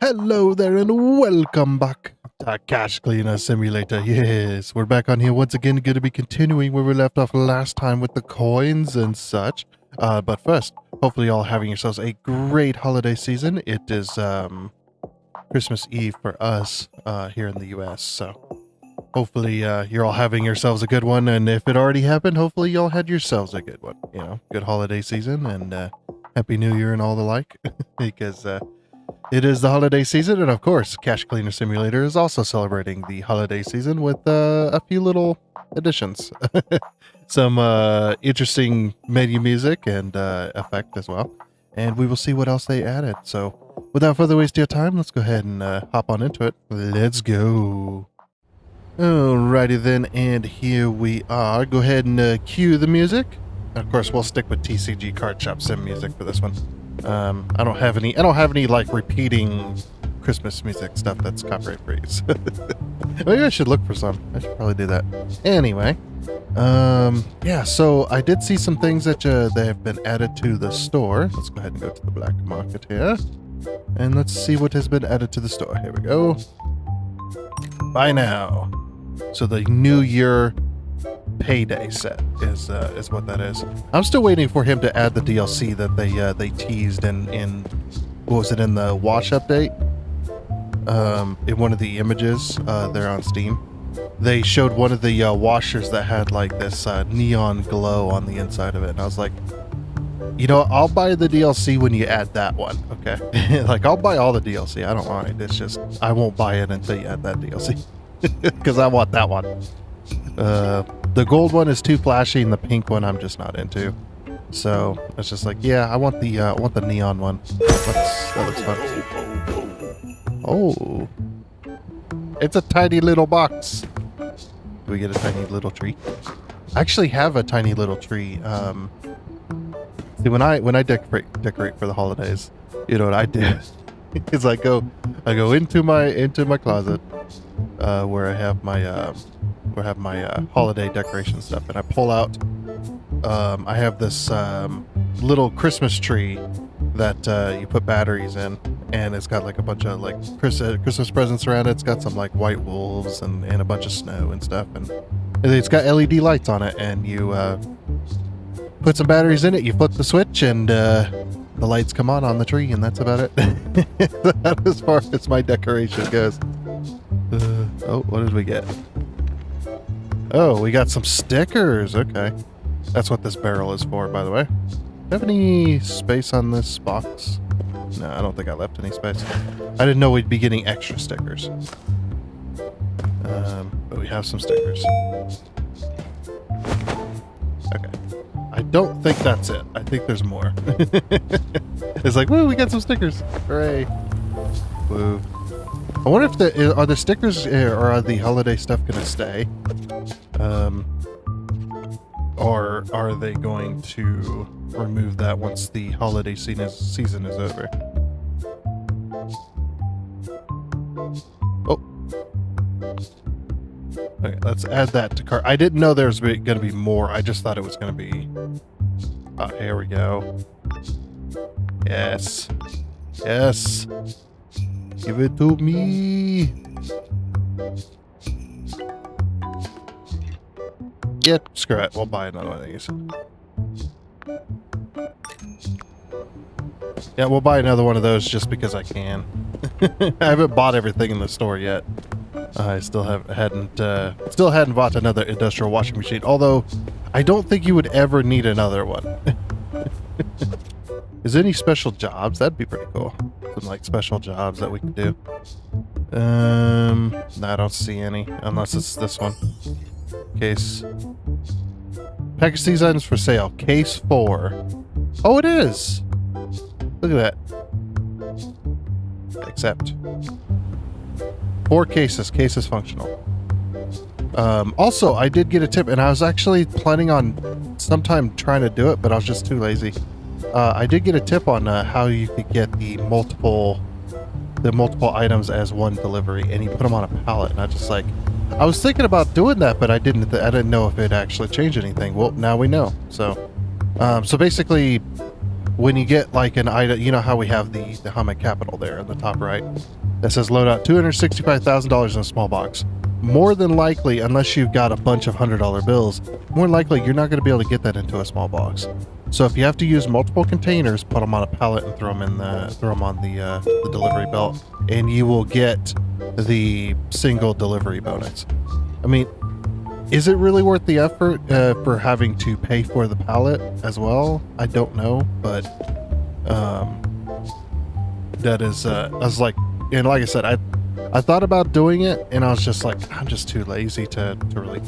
Hello there and welcome back to Cash Cleaner Simulator. Yes, we're back on here once again, going to be continuing where we left off last time with the coins and such. But first, hopefully y'all having yourselves a great holiday season. It is Christmas Eve for us here in the US, so hopefully you're all having yourselves a good one, and if it already happened, hopefully y'all had yourselves a good one. You know, good holiday season and Happy New Year and all the like, because it is the holiday season, and of course, Cash Cleaner Simulator is also celebrating the holiday season with a few little additions. Some interesting menu music and effect as well. And we will see what else they added. So, without further waste of your time, let's go ahead and hop on into it. Let's go. Alrighty then, and here we are. Go ahead and cue the music. Of course, we'll stick with TCG Card Shop Sim music for this one. I don't have any like repeating Christmas music stuff that's copyright free. Maybe I should look for some. I should probably do that. Anyway, yeah, so I did see some things that they have been added to the store. Let's go ahead and go to the black market here. And let's see what has been added to the store. Here we go. Buy now. So the New Year payday set is what that is. I'm still waiting for him to add the DLC that they teased in what was it, in the Wash update? In one of the images there on Steam, they showed one of the washers that had like this neon glow on the inside of it, and I was like, you know, I'll buy the DLC when you add that one, okay? Like, I'll buy all the DLC, I don't mind. It's just I won't buy it until you add that DLC because I want that one. The gold one is too flashy, and the pink one I'm just not into. So it's just like, yeah, I want the neon one. That looks fun. Oh, it's a tiny little box. Do we get a tiny little tree? I actually have a tiny little tree. See, when I decorate for the holidays, you know what I do? Is I go into my closet where I have my holiday decoration stuff, and I pull out. I have this little Christmas tree that you put batteries in, and it's got like a bunch of like Christmas presents around it. It's got some like white wolves and a bunch of snow and stuff, and it's got LED lights on it. And you put some batteries in it. You flip the switch, and the lights come on the tree, and that's about it. That as far as my decoration goes. Oh, what did we get? Oh, we got some stickers. Okay. That's what this barrel is for, by the way. Do you have any space on this box? No, I don't think I left any space. I didn't know we'd be getting extra stickers. But we have some stickers. Okay. I don't think that's it. I think there's more. It's like, woo, we got some stickers. Hooray. Woo. I wonder if are the stickers or are the holiday stuff going to stay? Or are they going to remove that once the holiday season is over? Oh. Okay, let's add that to cart. I didn't know there was going to be more. I just thought it was going to be... here we go. Yes. Yes. Give it to me. Yeah, screw it. We'll buy another one of these. Yeah, we'll buy another one of those just because I can. I haven't bought everything in the store yet. I still hadn't bought another industrial washing machine. Although, I don't think you would ever need another one. Is there any special jobs? That'd be pretty cool. Some like special jobs that we could do. No, I don't see any unless it's this one. Case. Package these items for sale. Case 4. Oh, it is. Look at that. Accept. 4 cases. Case is functional. Also, I did get a tip, and I was actually planning on sometime trying to do it, but I was just too lazy. I did get a tip on how you could get the multiple items as one delivery, and you put them on a pallet. And I was thinking about doing that, but I didn't know if it actually changed anything. Well, now we know. So basically, when you get like an item, you know how we have the Hummet Capital there in the top right that says load out $265,000 in a small box. More than likely, unless you've got a bunch of $100 bills, more than likely you're not going to be able to get that into a small box. So if you have to use multiple containers, put them on a pallet and throw them on the delivery belt, and you will get the single delivery bonus. I mean, is it really worth the effort for having to pay for the pallet as well? I don't know, but that is I was like, and like I said, I thought about doing it, and I was just like, I'm just too lazy to really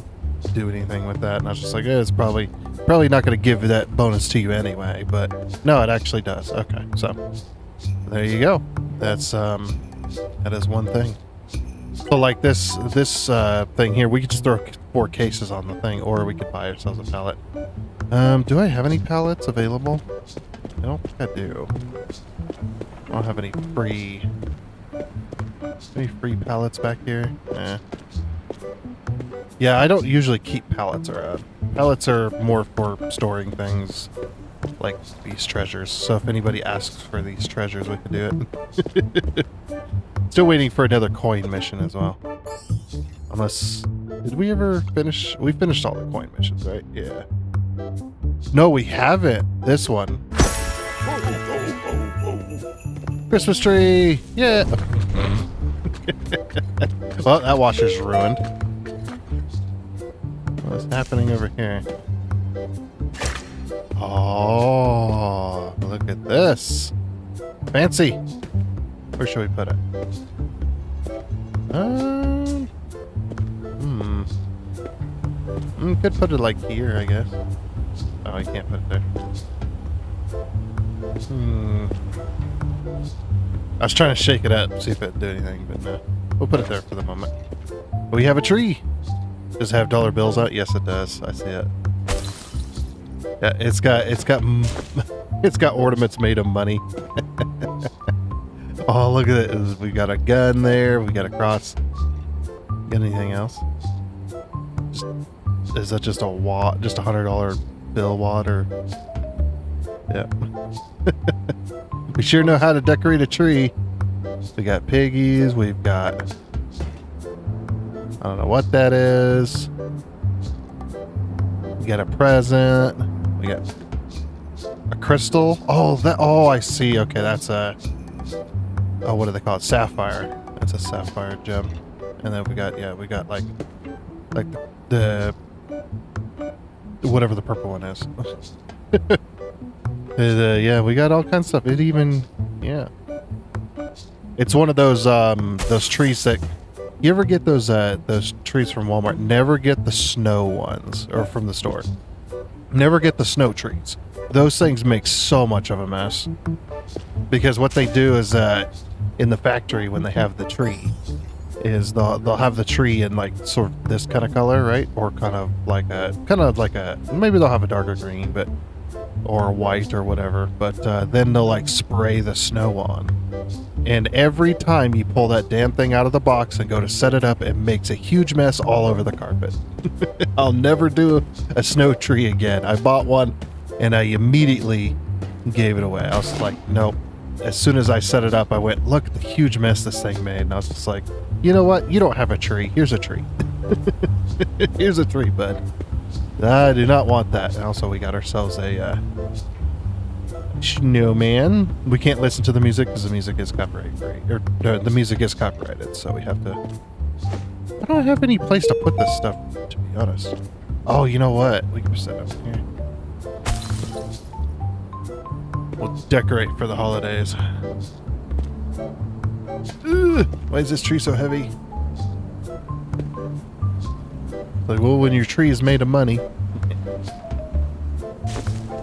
do anything with that. And I was just like, it's probably not going to give that bonus to you anyway. But no, it actually does. Okay, so there you go. That is one thing. So like this thing here, we could just throw 4 cases on the thing, or we could buy ourselves a pallet. Do I have any pallets available? I don't think I do. I don't have any free pallets back here. Yeah, I don't usually keep pallets around. Pallets are more for storing things like these treasures. So if anybody asks for these treasures, we can do it. Still waiting for another coin mission as well. Unless, did we ever finish? We finished all the coin missions, right? Yeah. No, we haven't. This one. Christmas tree! Yeah! Well, that washer's ruined. What's happening over here? Oh, look at this. Fancy. Where should we put it? Could put it like here, I guess. Oh, you can't put it there. I was trying to shake it up, see if it'd do anything, but no. We'll put it there for the moment. We have a tree. Does it have dollar bills out? Yes, it does. I see it. Yeah, it's got ornaments made of money. Oh, look at it. We got a gun there. We got a cross. Got anything else? Is that just a wad? Just a $100 bill wad, or? Yeah. We sure know how to decorate a tree. We got piggies. We've got, I don't know what that is. We got a present. We got a crystal. Oh, I see. Okay, that's a, oh, what do they call it? Sapphire. That's a sapphire gem. And then we got like the whatever the purple one is. Yeah, we got all kinds of stuff. It even, yeah. It's one of those trees that, you ever get those trees from Walmart? Never get the snow ones, or from the store. Never get the snow trees. Those things make so much of a mess. Because what they do is in the factory, when they have the tree, is they'll have the tree in like sort of this kind of color, right? Or kind of like a maybe they'll have a darker green, but or white or whatever, but then they'll like spray the snow on. And every time you pull that damn thing out of the box and go to set it up, it makes a huge mess all over the carpet. I'll never do a snow tree again. I bought one and I immediately gave it away. I was like, nope. As soon as I set it up, I went, look at the huge mess this thing made. And I was just like, you know what? You don't have a tree. Here's a tree. Here's a tree, bud. I do not want that. And also, we got ourselves a snowman. We can't listen to the music because the music is copyright free. Or no, the music is copyrighted, so we have to. I don't have any place to put this stuff, to be honest. Oh, you know what? We can set it up here. We'll decorate for the holidays. Ugh, why is this tree so heavy? Like, well, when your tree is made of money.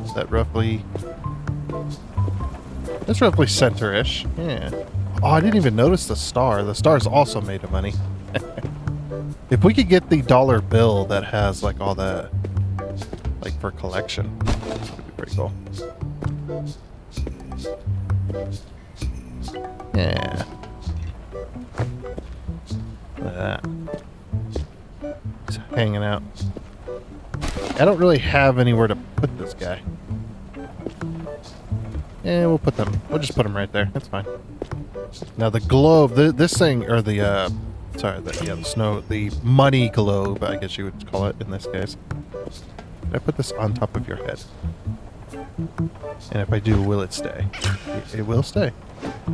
Is that roughly... That's roughly center-ish. Yeah. Oh, I didn't even notice the star. The star is also made of money. If we could get the dollar bill that has, like, all that, like, for collection, that would be pretty cool. Yeah. Look at that. He's hanging out. I don't really have anywhere to put this guy. We'll put them. We'll just put them right there. That's fine. Now the globe, this thing, or the, sorry, the snow, the money globe, I guess you would call it in this case. Did I put this on top of your head? And if I do, will it stay? It will stay. Oh,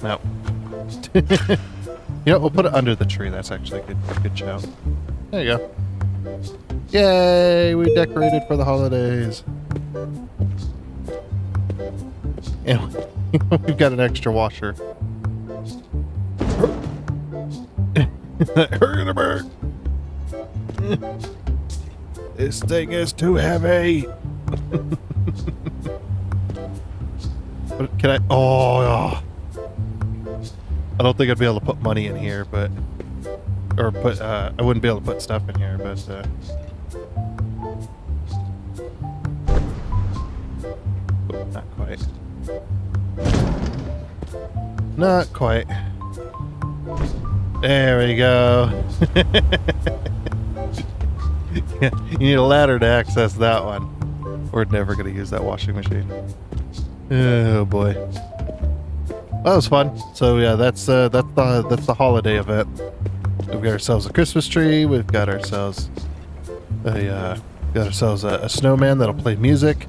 no. You know, we'll put it under the tree. That's actually a good shout. There you go. Yay! We decorated for the holidays. And we've got an extra washer. Hurry the bird! This thing is too heavy. Can I? Oh, I don't think I'd be able to put money in here, but or put. I wouldn't be able to put stuff in here, but. Oh, not quite. Not quite. There we go. You need a ladder to access that one. We're never going to use that washing machine. Oh boy. That was fun. So yeah, that's the holiday event. We've got ourselves a Christmas tree. We've got ourselves a snowman that'll play music.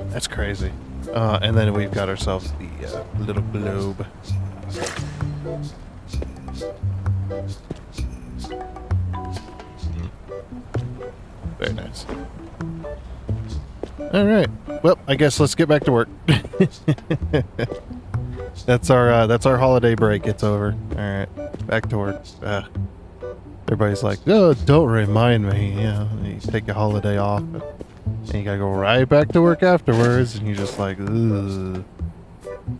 That's crazy. And then we've got ourselves the little globe. Very nice. All right. Well, I guess let's get back to work. That's our holiday break. It's over. All right, back to work. Everybody's like, "Oh, don't remind me." You know, you take a holiday off, and you gotta go right back to work afterwards, and you're just like, "Ugh,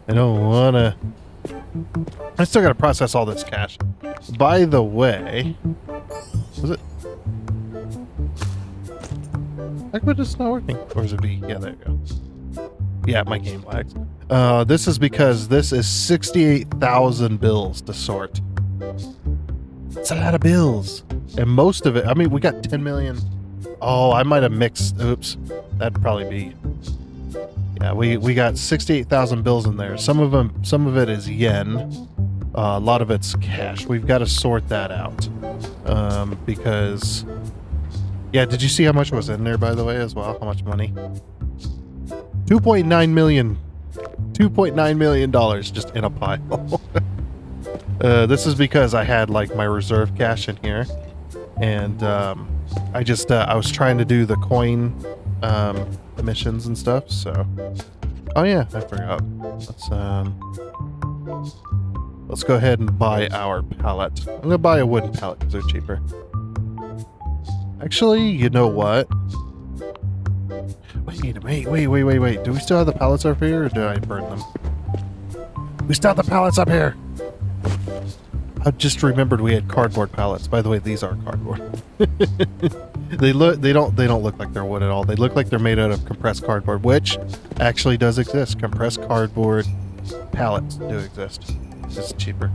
I don't wanna." I still gotta process all this cash. By the way, was it? How come it's not working? Or is it B? Yeah, there you go. Yeah, my game lags. This is because this is 68,000 bills to sort. It's a lot of bills. And most of it, I mean, we got 10 million. Oh, I might have mixed. Oops. That'd probably be. Yeah, we got 68,000 bills in there. Some of it is yen. A lot of it's cash. We've got to sort that out. Because. Yeah, did you see how much was in there, by the way, as well? How much money? $2.9 million. $2.9 million just in a pile. This is because I had, like, my reserve cash in here. And, I was trying to do the coin, missions and stuff, so. Oh, yeah, I forgot. Let's go ahead and buy our pallet. I'm gonna buy a wooden pallet because they're cheaper. Actually, you know what? Wait. Do we still have the pallets up here, or did I burn them? We still have the pallets up here! I just remembered we had cardboard pallets. By the way, these are cardboard. They don't look like they're wood at all. They look like they're made out of compressed cardboard, which actually does exist. Compressed cardboard pallets do exist. It's just cheaper.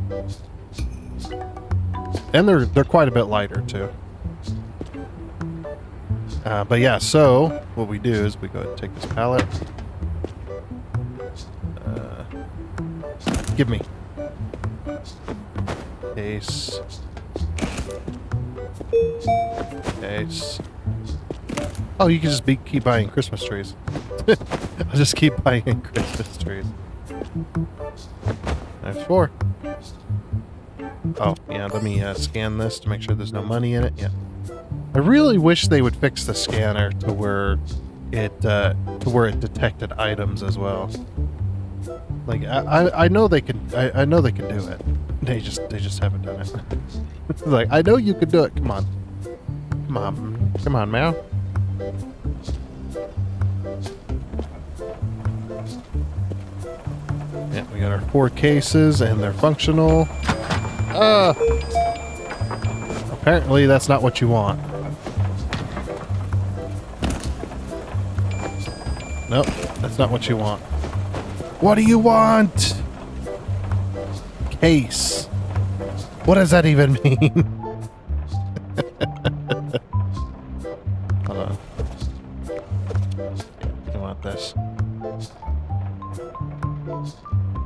And they're quite a bit lighter too. But yeah, so what we do is we go ahead and take this pallet. Give me. Case. Case. Oh, you can just keep buying Christmas trees. I'll just keep buying Christmas trees. There's 4. Oh, yeah, let me scan this to make sure there's no money in it. Yeah. I really wish they would fix the scanner to where it detected items as well. Like I know they can I know they can do it. They just haven't done it. It's like, I know you can do it. Come on, Meow. Yeah, we got our 4 cases and they're functional. Apparently that's not what you want. Nope, that's not what you want. What do you want? Case. What does that even mean? Hold on. Yeah, I want this.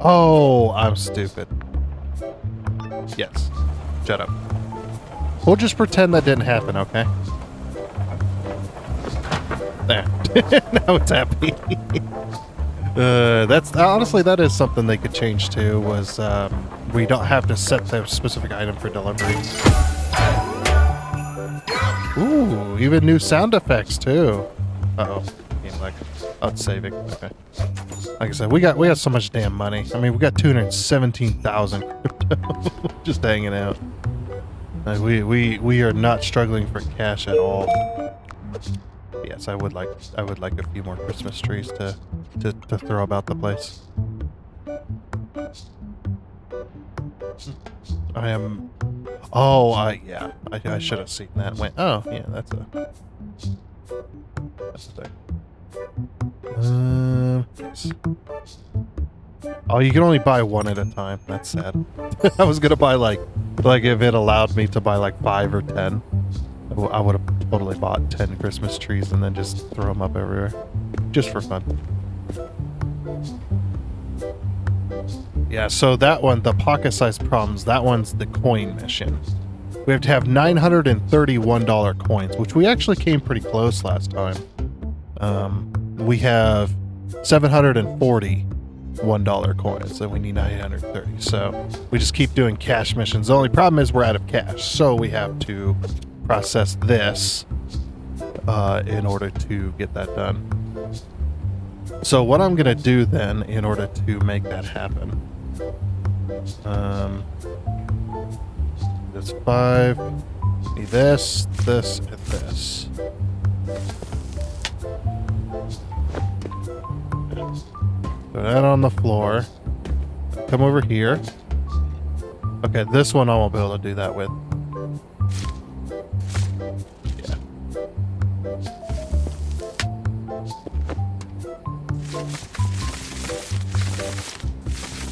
Oh, I'm stupid. Yes. Shut up. We'll just pretend that didn't happen, okay? There. Now it's happy. That's honestly, that is something they could change too, was we don't have to set the specific item for delivery. Ooh, even new sound effects too. Uh-oh. Game lag. Oh, it's saving. Okay. Like I said, we got so much damn money. I mean, we got 217,000 crypto just hanging out. Like, we are not struggling for cash at all. Yes, I would like a few more Christmas trees to throw about the place. I am. Oh, yeah. I should have seen that. Went. Oh, yeah. That's a thing. Yes. Oh, you can only buy one at a time. That's sad. I was gonna buy like if it allowed me to buy like 5 or 10, I would have totally bought 10 Christmas trees and then just throw them up everywhere, just for fun. Yeah. So that one, the pocket-sized problems. That one's the coin mission. We have to have $931 coins, which we actually came pretty close last time. We have 740 $1 coins, and we need 930. So we just keep doing cash missions. The only problem is we're out of cash, so we have to process this in order to get that done. So what I'm gonna do then, in order to make that happen, that's 5. Need this, this, and this. Put that on the floor. Come over here. Okay, this one I won't be able to do that with. Yeah.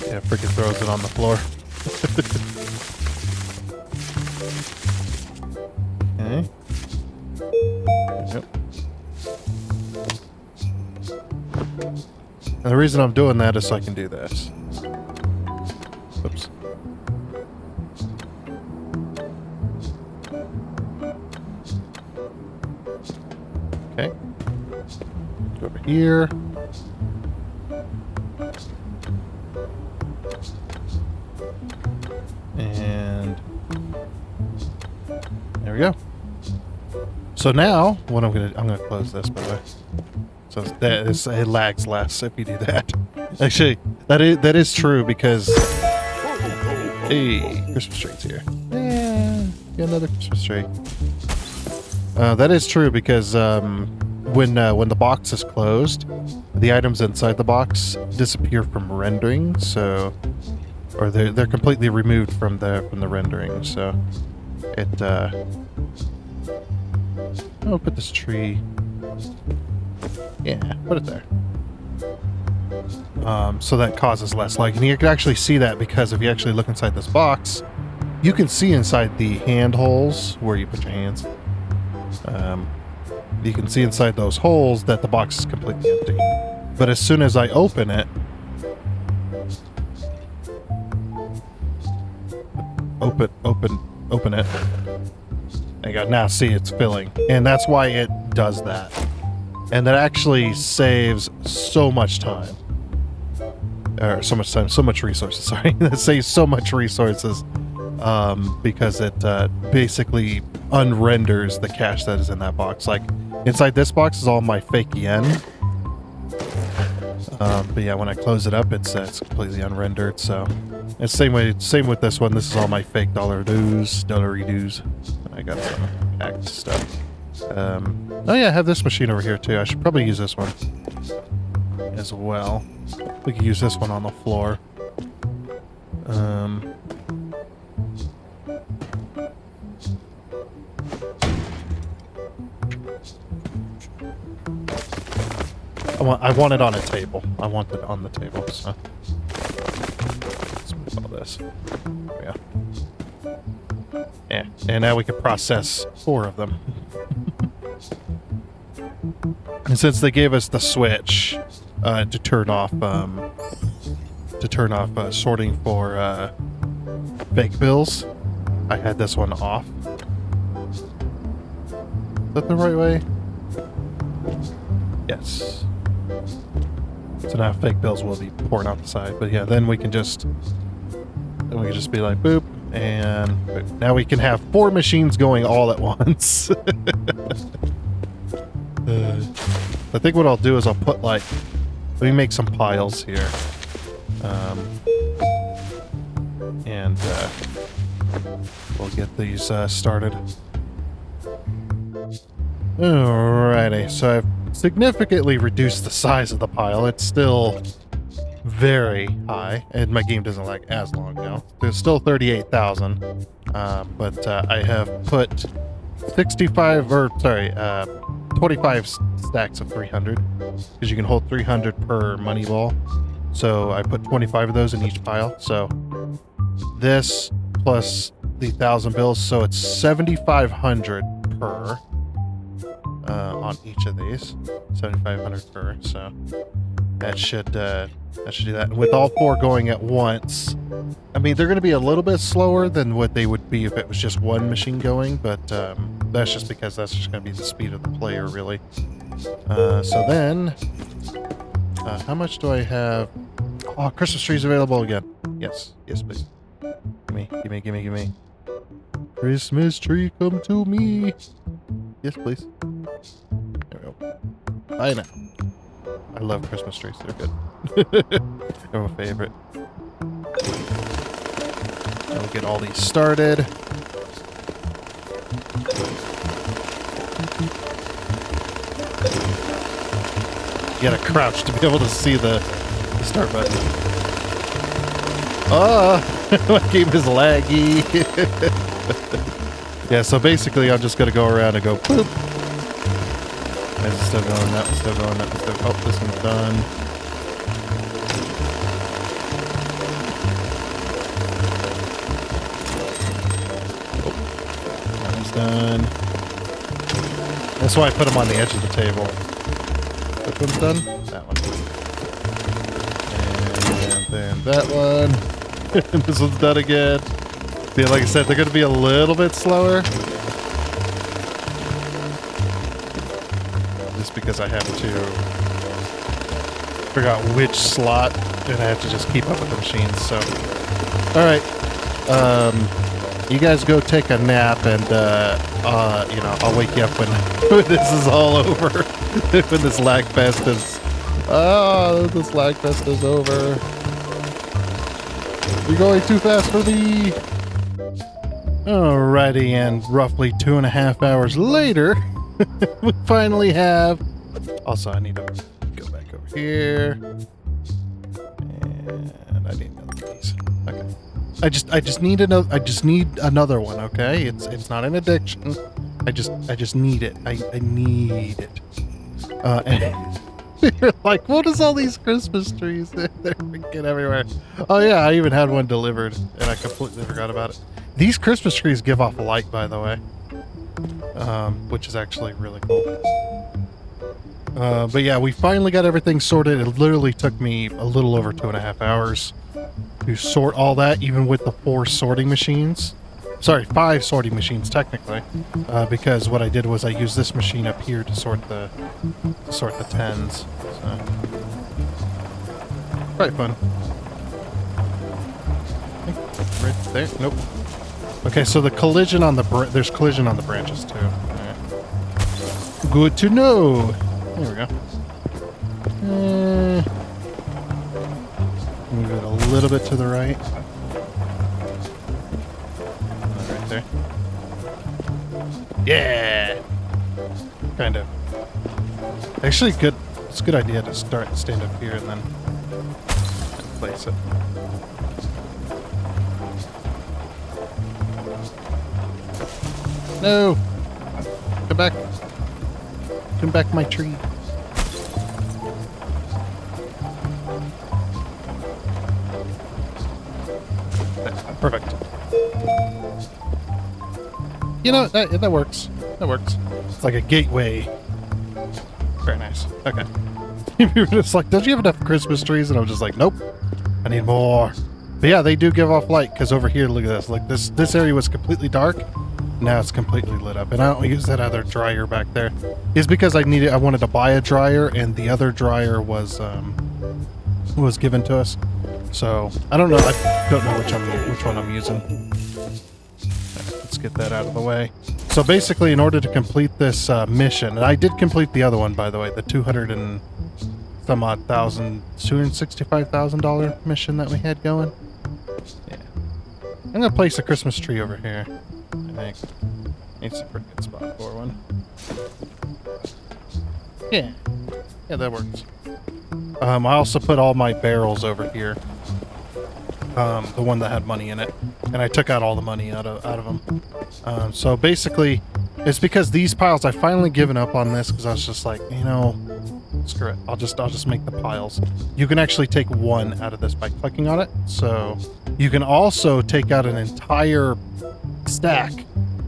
Yeah, freaking throws it on the floor. Okay. Yep. And the reason I'm doing that is so I can do this. Oops. Okay. Go over here. And there we go. So now, what I'm gonna close this, by the way. So it lags less if you do that. Actually, that is true because hey, Christmas tree's here. Yeah, got another Christmas tree. That is true because when the box is closed, the items inside the box disappear from rendering. So, or they're completely removed from the rendering. So, it. I'll put this tree. Yeah, put it there. So that causes less lag. And you can actually see that because if you actually look inside this box, you can see inside the hand holes where you put your hands. You can see inside those holes that the box is completely empty. But as soon as I open it, open it. There you go. Now see, it's filling. And that's why it does that. And that actually saves so much time. Or so much time, so much resources, sorry. That saves so much resources because it basically unrenders the cache that is in that box. Like, inside this box is all my fake yen. But yeah, when I close it up, it's completely unrendered, so... It's same with this one. This is all my fake dollary dues. I got some hacked stuff. Oh yeah, I have this machine over here too. I should probably use this one as well. We could use this one on the floor. I want it on a table. I want it on the table, so... Let's move all this. Yeah. Yeah, and now we can process 4 of them. And since they gave us the switch to turn off sorting for fake bills, I had this one off. Is that the right way? Yes. So now fake bills will be pouring out the side, but yeah, then we can just be like boop, and boop. Now we can have 4 machines going all at once. I think what I'll do is I'll put let me make some piles here, and we'll get these started. Alrighty, so I've significantly reduced the size of the pile. It's still very high, and my game doesn't lag as long now. There's still 38,000, but I have put 25 stacks of 300, because you can hold 300 per money ball. So I put 25 of those in each pile. So this plus the 1,000 bills, so it's 7,500 per on each of these. 7,500 per. So that should do that. With all 4 going at once, I mean, they're going to be a little bit slower than what they would be if it was just one machine going, but that's just because that's just going to be the speed of the player, really. So then, how much do I have? Oh, Christmas trees available again. Yes, yes, please. Gimme. Christmas tree, come to me. Yes, please. There we go. Bye now. I love Christmas trees. They're good. They're my favorite. And we'll get all these started. You gotta crouch to be able to see the start button. Oh, my game is laggy. Yeah, so basically I'm just gonna go around and go boop. This is still going, that one's still going, that one's still... Oh, this one's done. Oh, that one's done. That's why I put them on the edge of the table. That one's done. That one. And then that one. And this one's done again. See, like I said, they're going to be a little bit slower. Just because I have to figure out which slot, and I have to just keep up with the machines, so. Alright. You guys go take a nap, and, you know, I'll wake you up when this is all over. When this lag fest is... Oh, this lag fest is over. You're going too fast for me. Alrighty, and roughly 2.5 hours later, we finally have... Also, I need to go back over here. And I need another piece. Okay. I just need another one, okay? It's not an addiction. I just need it. I need it. And you're like, what is all these Christmas trees? They're freaking everywhere. Oh yeah, I even had one delivered, and I completely forgot about it. These Christmas trees give off light, by the way, which is actually really cool. But yeah, we finally got everything sorted. It literally took me a little over 2.5 hours to sort all that, even with the 4 sorting machines. Sorry, 5 sorting machines technically, because what I did was I used this machine up here to sort the 10s. So. Quite fun. Right there. Nope. Okay, so the collision on the there's collision on the branches too. Right. Good to know. There we go. Move it a little bit to the right. Right there. Yeah. Kind of. Actually, good. It's a good idea to stand up here and then place it. No! Come back. Come back, my tree. Perfect. You know, that works. That works. It's like a gateway Very nice. Okay. You were just like, don't you have enough Christmas trees? And I was just like, nope. I need more. But yeah, they do give off light, because over here, look at this. Like this area was completely dark. Now it's completely lit up. And I don't use that other dryer back there. It's because I wanted to buy a dryer, and the other dryer was given to us. So I don't know. I don't know which one I'm using. Let's get that out of the way. So basically, in order to complete this mission, and I did complete the other one, by the way, the $265,000 mission that we had going. Yeah, I'm gonna place a Christmas tree over here. I think it's a pretty good spot for one. Yeah, that works. I also put all my barrels over here. The one that had money in it, and I took out all the money out of them. So basically, it's because these piles, I finally given up on this because I was just like, you know, screw it. I'll just make the piles. You can actually take one out of this by clicking on it. So you can also take out an entire stack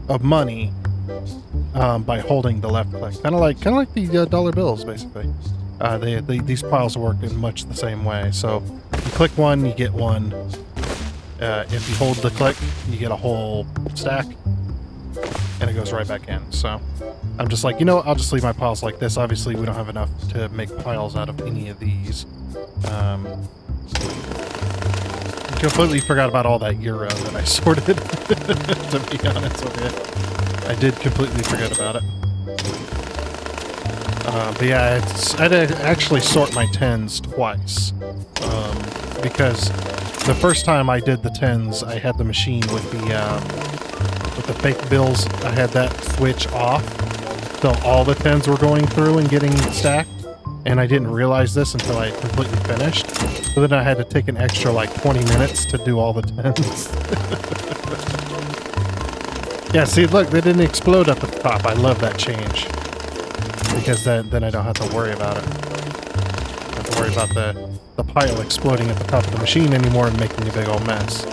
of money by holding the left click, kind of like the dollar bills, basically. These piles work in much the same way. So you click one, you get one. If you hold the click, you get a whole stack, and it goes right back in. So I'm just like, you know what, I'll just leave my piles like this. Obviously, we don't have enough to make piles out of any of these. Completely forgot about all that euro that I sorted, to be honest with you. I did completely forget about it. But yeah, I had to actually sort my tens twice, because the first time I did the tens, I had the machine with the fake bills. I had that switch off, so all the tens were going through and getting stacked, and I didn't realize this until I completely finished. So then I had to take an extra like 20 minutes to do all the tens. Yeah, see, look, they didn't explode at the top. I love that change. Because then I don't have to worry about it. I don't have to worry about the pile exploding at the top of the machine anymore and making a big old mess.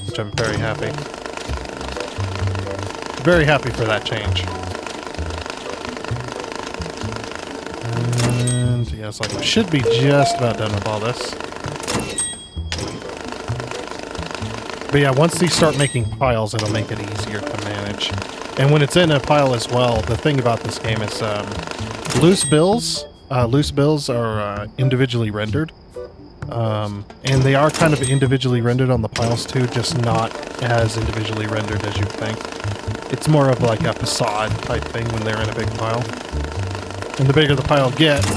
Which I'm very happy. Very happy for that change. And yeah, it's like I should be just about done with all this. But yeah, once these start making piles, it'll make it easier to manage. And when it's in a pile as well, the thing about this game is loose bills. Loose bills are individually rendered. And they are kind of individually rendered on the piles too, just not as individually rendered as you think. It's more of like a facade type thing when they're in a big pile. And the bigger the pile gets,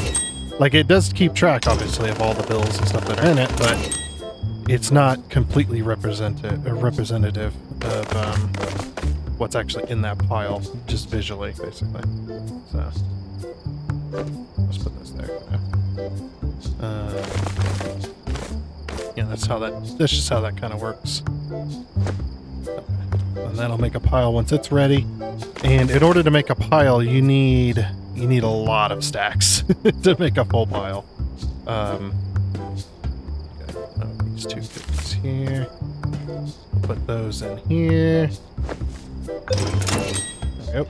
like it does keep track, obviously, of all the bills and stuff that are in it, but it's not completely representative of what's actually in that pile, just visually, basically. So let's put this there. Yeah, that's just how that kind of works. And that'll make a pile once it's ready. And in order to make a pile, you need a lot of stacks to make a full pile. These two things here. Put those in here. There we go.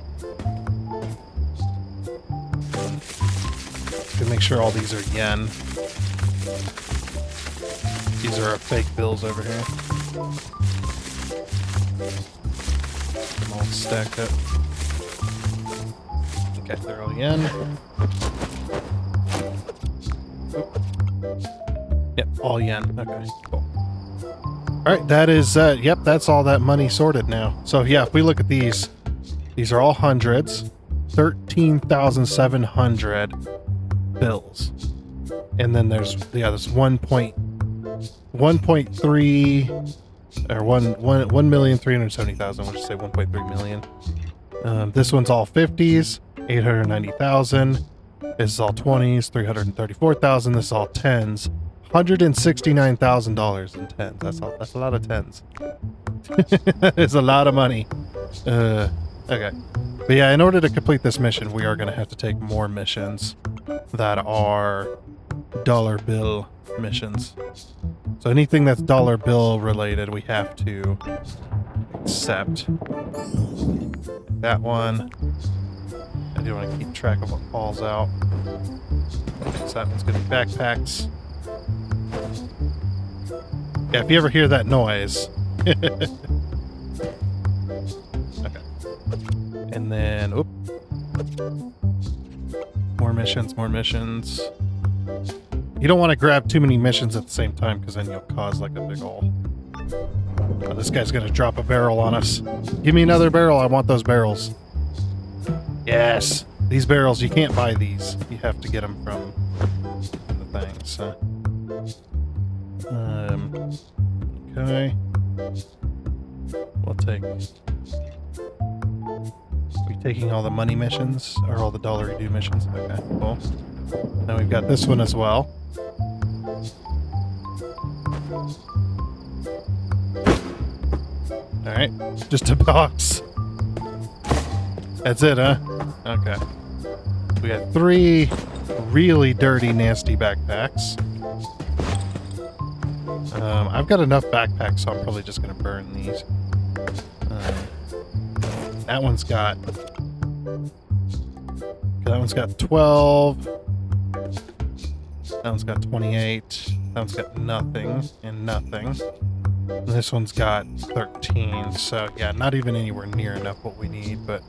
Good, make sure all these are yen. These are fake bills over here. Them all stacked up. Okay, they're all yen. Yep, all yen. Okay, cool. Alright, that is, yep, that's all that money sorted now. So yeah, if we look at these are all hundreds. 13,700 bills. And then there's 1.3 or 1,370,000. We'll just say 1.3 million. This one's all 50s, 890,000. This is all 20s, 334,000. This is all 10s, $169,000 in 10s. That's a lot of 10s. It's a lot of money. Okay. But yeah, in order to complete this mission, we are going to have to take more missions that are dollar bill missions. So anything that's dollar bill related, we have to accept. That one. You don't want to keep track of what falls out. So that one's going to be backpacks. Yeah, if you ever hear that noise. Okay. And then, oop. More missions, more missions. You don't want to grab too many missions at the same time because then you'll cause like a big ol'... Oh, this guy's going to drop a barrel on us. Give me another barrel. I want those barrels. Yes. These barrels, you can't buy these. You have to get them from the thing, so... Okay. We'll take... Are we taking all the money missions? Or all the dollar due missions? Okay, cool. Now we've got this one as well. Alright, just a box. That's it, huh? Okay. We got 3 really dirty, nasty backpacks. I've got enough backpacks, so I'm probably just going to burn these. That one's got 12. That one's got 28. That one's got nothing and nothing. And this one's got 13. So yeah, not even anywhere near enough what we need, but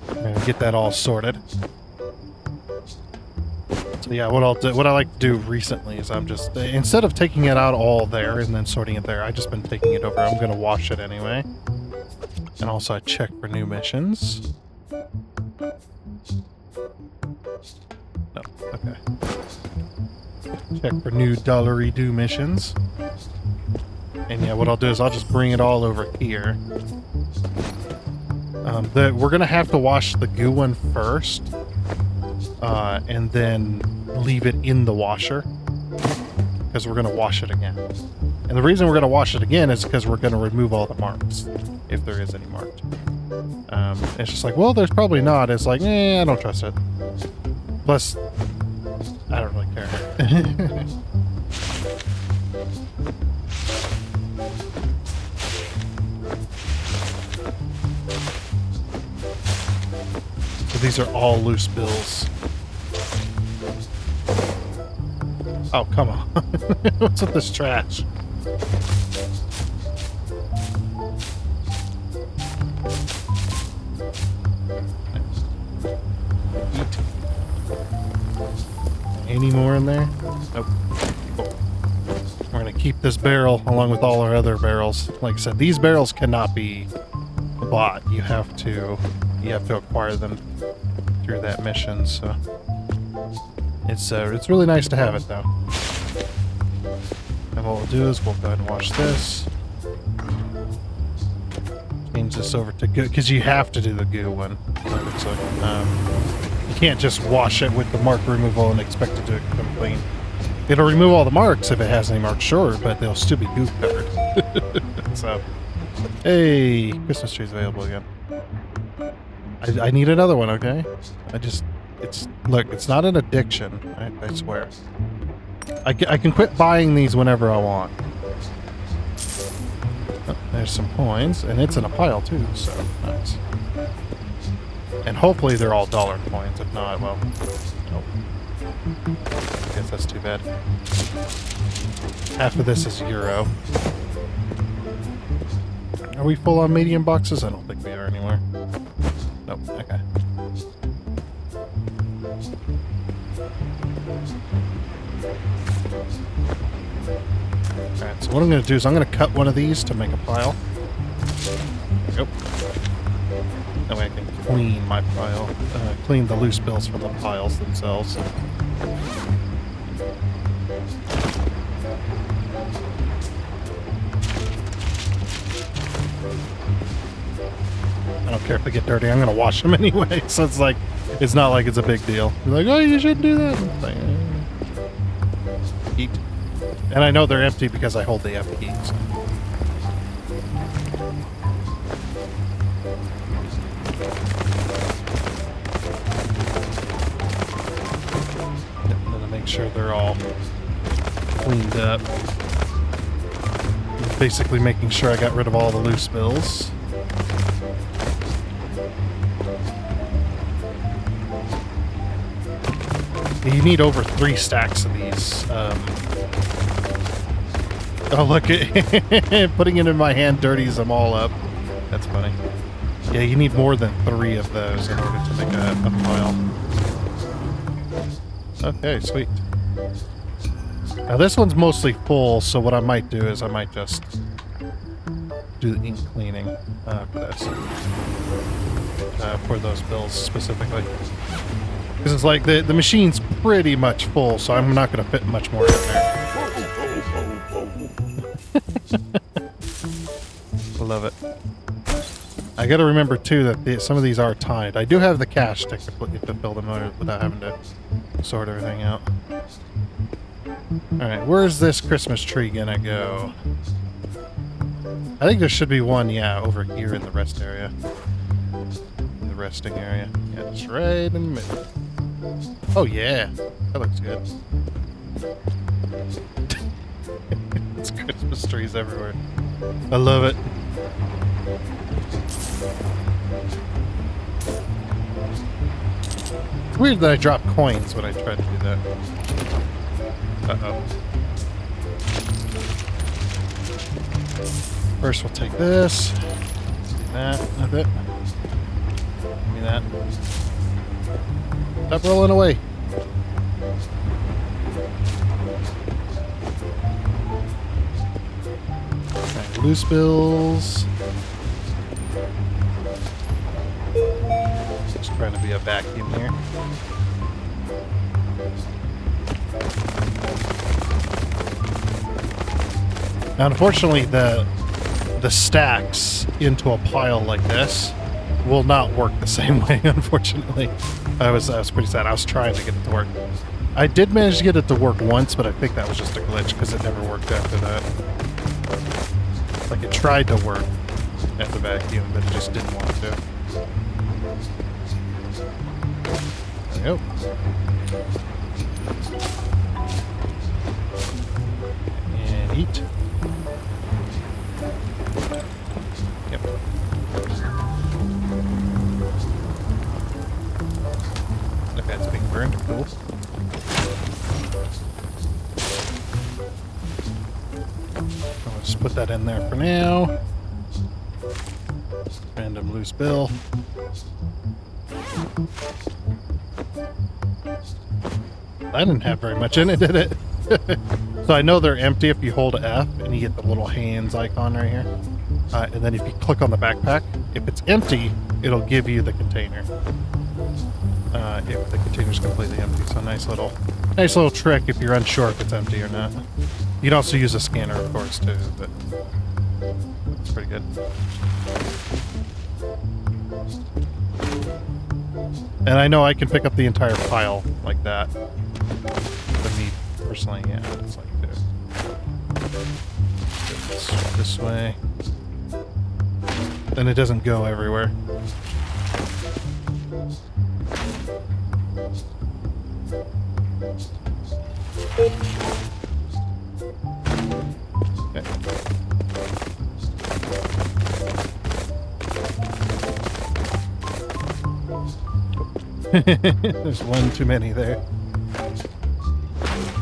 I'm gonna get that all sorted. So yeah, what I like to do recently is I'm just, instead of taking it out all there and then sorting it there, I've just been taking it over. I'm gonna wash it anyway. And also I check for new missions. No, okay. Check for new dollar due missions. And yeah, what I'll do is I'll just bring it all over here. We're gonna have to wash the goo one first. And then leave it in the washer. Because we're gonna wash it again. And the reason we're gonna wash it again is because we're gonna remove all the marks. If there is any marked. It's just like, well, there's probably not. It's like, I don't trust it. Plus, I don't really care. So these are all loose bills. Oh, come on. What's with this trash? Any more in there? Nope. Cool. We're gonna keep this barrel along with all our other barrels. Like I said, these barrels cannot be bought. You have to acquire them through that mission. So it's really nice to have it though. And what we'll do is we'll go ahead and wash this. Change this over to goo because you have to do the goo one. So, you can't just wash it with the mark removal and expect it to come clean. It'll remove all the marks if it has any marks, sure, but they'll still be goo covered. So, hey, Christmas tree's available again. I need another one, okay? Look, it's not an addiction, I swear. I can quit buying these whenever I want. Oh, there's some coins, and it's in a pile too, so nice. And hopefully they're all dollar coins. If not, well, nope. I guess that's too bad. Half of this is euro. Are we full on medium boxes? I don't think we are anywhere. Nope, okay. Alright, so what I'm going to do is I'm going to cut one of these to make a pile. There we go. That way I can clean my pile, clean the loose bills from the piles themselves. I don't care if they get dirty, I'm going to wash them anyway, so it's not like it's a big deal. You're like, oh, you shouldn't do that. Like, eat. And I know they're empty because I hold the F keys. Make sure they're all cleaned up. Basically making sure I got rid of all the loose bills. You need over 3 stacks of these. Oh, look, putting it in my hand dirties them all up. That's funny. Yeah, you need more than 3 of those in order to make a pile. Okay, sweet. Now this one's mostly full, so what I might do is I might just do the ink cleaning for this. For those bills specifically. Because it's like the machine's pretty much full, so I'm not going to fit much more in there. Love it. I got to remember too that some of these are timed. I do have the cash to fill them out without having to sort everything out. Alright, where's this Christmas tree gonna go? I think there should be one, yeah, over here in the rest area. In the resting area. Yeah, just right in the middle. Oh yeah, that looks good. It's Christmas trees everywhere. I love it. It's weird that I drop coins when I try to do that. Uh-oh. First we'll take this. That, a bit. Give me that. Stop rolling away. Okay, loose bills. Just trying to be a vacuum here. Now, unfortunately, the stacks into a pile like this will not work the same way, unfortunately. I was pretty sad. I was trying to get it to work. I did manage to get it to work once, but I think that was just a glitch because it never worked after that. Like, it tried to work at the vacuum, but it just didn't want to. There we go. And eat. Yep. Okay, it's being burned. Cool. I'll just put that in there for now. Random loose bill. I didn't have very much in it, did it? So I know they're empty if you hold F and you get the little hands icon right here. And then if you click on the backpack, if it's empty, it'll give you the container. If the container's completely empty. So nice little trick if you're unsure if it's empty or not. You can also use a scanner, of course, too, but it's pretty good. And I know I can pick up the entire pile like that. For me, personally, yeah, it's like this way. Then it doesn't go everywhere. There's one too many there.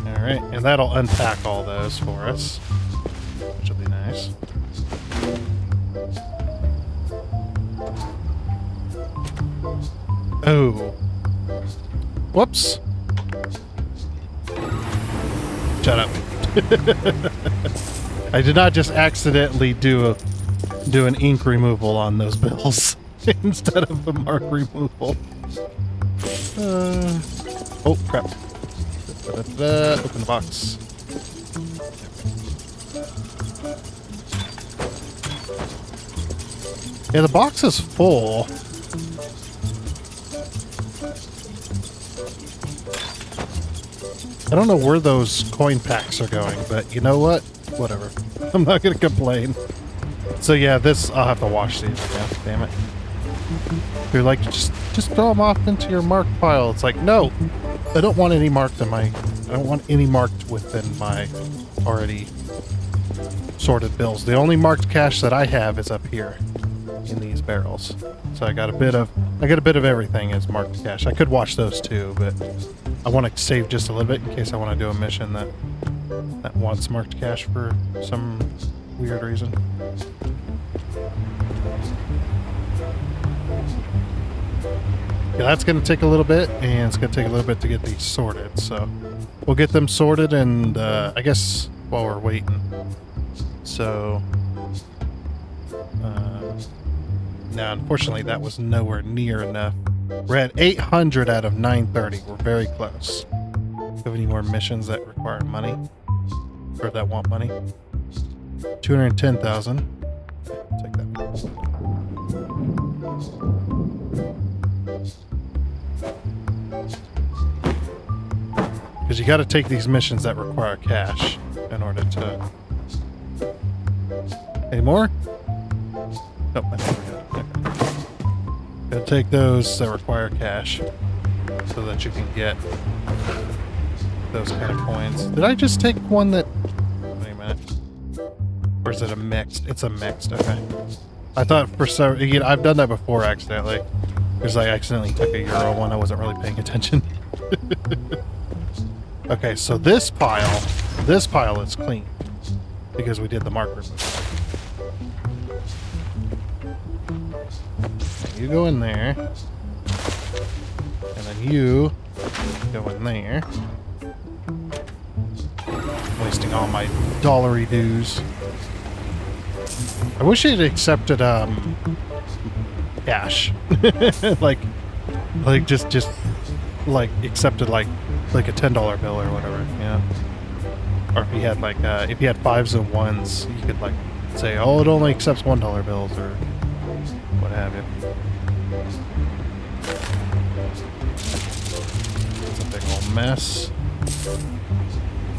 Alright, and that'll unpack all those for us, which will be nice. Oh. Whoops. Shut up. I did not just accidentally do an ink removal on those bills instead of a mark removal. Oh, crap. Open the box. Yeah, the box is full. I don't know where those coin packs are going, but you know what? Whatever. I'm not going to complain. So yeah, I'll have to wash these again. Damn it. You're like, just throw them off into your marked pile. It's like, no, I don't want any marked I don't want any marked within my already sorted bills. The only marked cash that I have is up here. in these barrels. So I got a bit of everything as marked cash. I could watch those too, but I want to save just a little bit in case I want to do a mission that wants marked cash for some weird reason. Yeah, that's going to take a little bit, and it's going to take a little bit to get these sorted. So we'll get them sorted, and I guess while we're waiting. So now, unfortunately, that was nowhere near enough. We're at 800 out of 930. We're very close. Do you have any more missions that require money? Or that want money? 210,000. Take that. Because you got to take these missions that require cash in order to... Any more? Nope, I think we're good. Okay. Gotta take those that require cash so that you can get those kind of coins. Did I just take one that... Wait a minute. Or is it a mixed? It's a mixed, okay. I thought for some... Again, I've done that before accidentally. Because I accidentally took a Euro one. I wasn't really paying attention. Okay, so this pile is clean. Because we did the mark removal. You go in there, and then you go in there. Wasting all my dollary dues. I wish it accepted cash, like just accepted like a $10 bill or whatever, yeah. Or if you had if you had 5s and 1s, you could like say, oh, it only accepts $1 bills or what have you. It's a big old mess.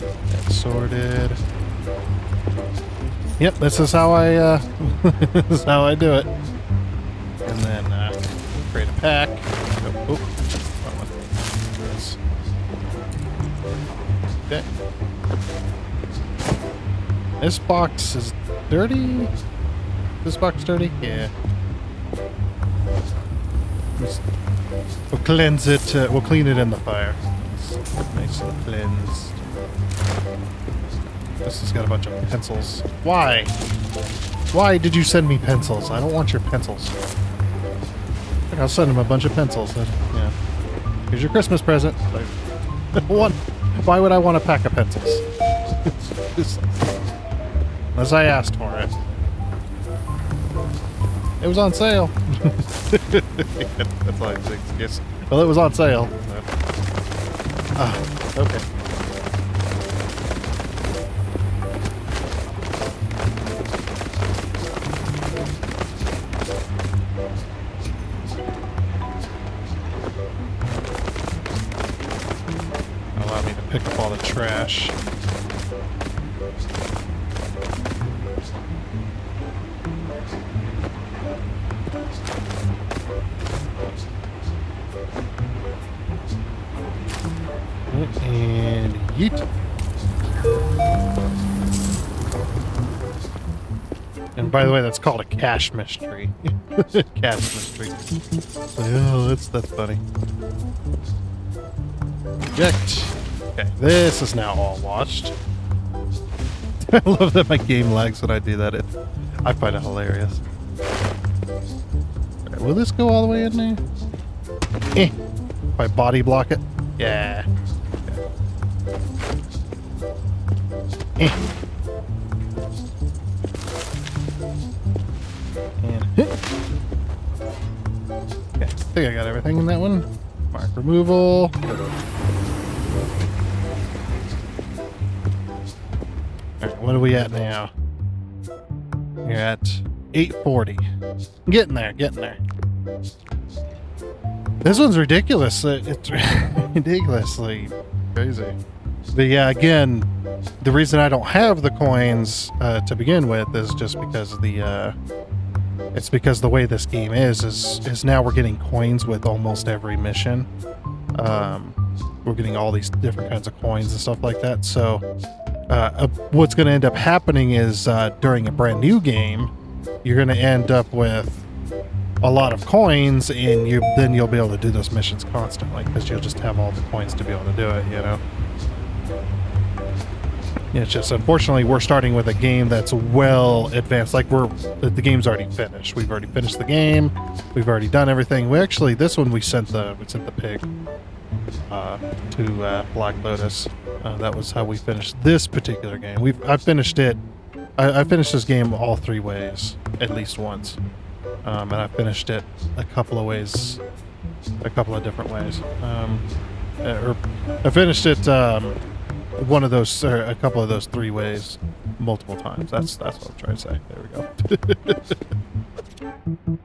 That's sorted. Yep, this is how I this is how I do it. And then create a pack. Oh, okay. This box is dirty. This box dirty? Yeah. We'll cleanse it. We'll clean it in the fire. It's nice and cleansed. This has got a bunch of pencils. Why? Why did you send me pencils? I don't want your pencils. I'll send him a bunch of pencils. Then, yeah. Here's your Christmas present. Why would I want a pack of pencils? Unless I asked for it. It was on sale. That's all I think. Yes. Well, it was on sale. Okay. Allow me to pick up all the trash. And yeet. And by the way, that's called a cash mystery. Cash mystery. Oh, that's funny. Eject. Okay, this is now all watched. I love that my game lags when I do that. I find it hilarious. Right, will this go all the way in there? If I body block it? Yeah. And okay, I think I got everything in that one. Mark removal. Alright, what are we at now? You're at 840. Getting there, getting there. This one's ridiculous. It's ridiculously crazy. But yeah, again, the reason I don't have the coins to begin with is just because of the it's because the way this game is now we're getting coins with almost every mission. We're getting all these different kinds of coins and stuff like that. So what's going to end up happening is during a brand new game, you're going to end up with a lot of coins, and then you'll be able to do those missions constantly because you'll just have all the coins to be able to do it, you know? Yeah, it's just, unfortunately, we're starting with a game that's well advanced. Like, the game's already finished. We've already finished the game. We've already done everything. This one we sent the pig to Black Lotus. That was how we finished this particular game. I finished it. I finished this game all 3 ways, at least once. And I finished it a couple of different ways. I finished it one of those, a couple of those 3 ways, multiple times. That's what I'm trying to say. There we go.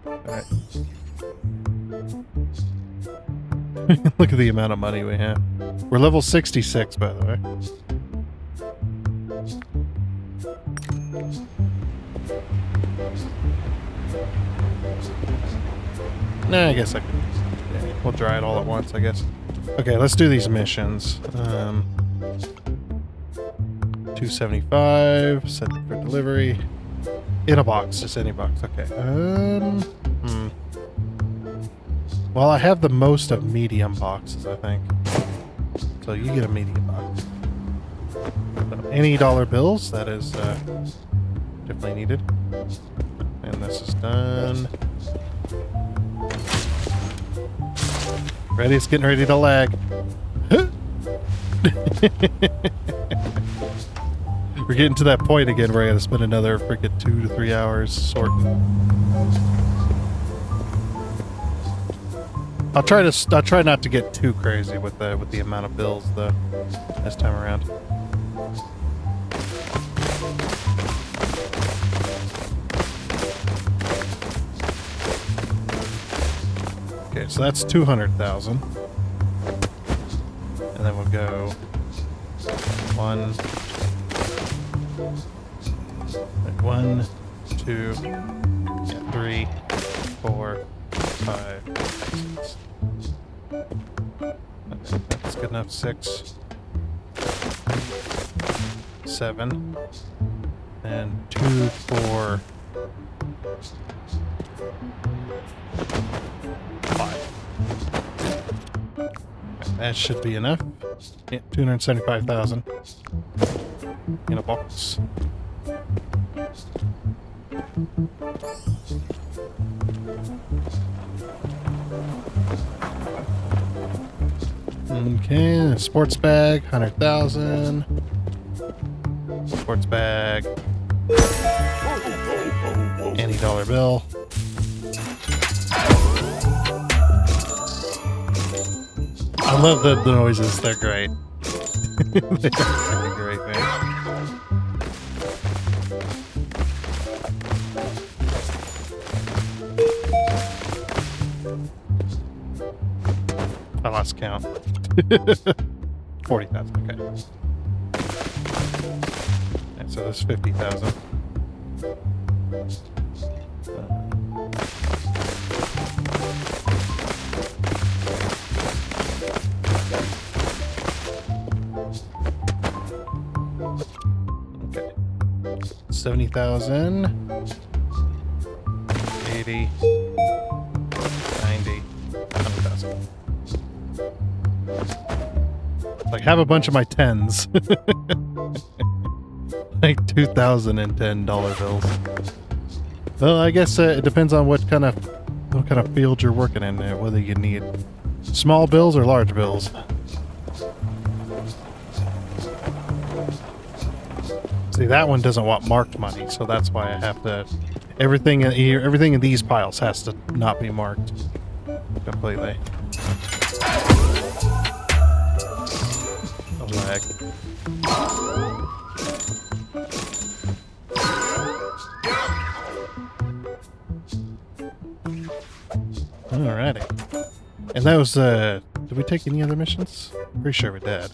All right. Look at the amount of money we have. We're level 66, by the way. Nah, I guess I can. Yeah, we'll try it all at once, I guess. Okay, let's do these missions. 275, set for delivery. In a box, just any box. Okay. Well, I have the most of medium boxes, I think. So you get a medium box. So any dollar bills, that is definitely needed. And this is done. Ready? It's getting ready to lag. We're getting to that point again where I gotta spend another freaking 2 to 3 hours sorting. I'll try not to get too crazy with the amount of bills though this time around. Okay, so that's 200,000, and then we'll go 1, 2, 3, 4, 5, 6. Okay, that's good enough. 6, 7, and 2, 4, 5. That should be enough. Yeah, 275,000 in a box. Okay, sports bag, 100,000. Sports bag. Any dollar bill. I love the noises, they're great. They're really great, man. I lost count. 40,000, okay. And so there's 50,000. Okay. 70,000. 80. 90. 100,000. Like, have a bunch of my 10s. Like $2,010 bills. Well, I guess it depends on what kind of field you're working in there, whether you need small bills or large bills. See, that one doesn't want marked money, so that's why I have to. Everything in these piles has to not be marked completely. No lag. Alrighty. And that was, did we take any other missions? Pretty sure we did.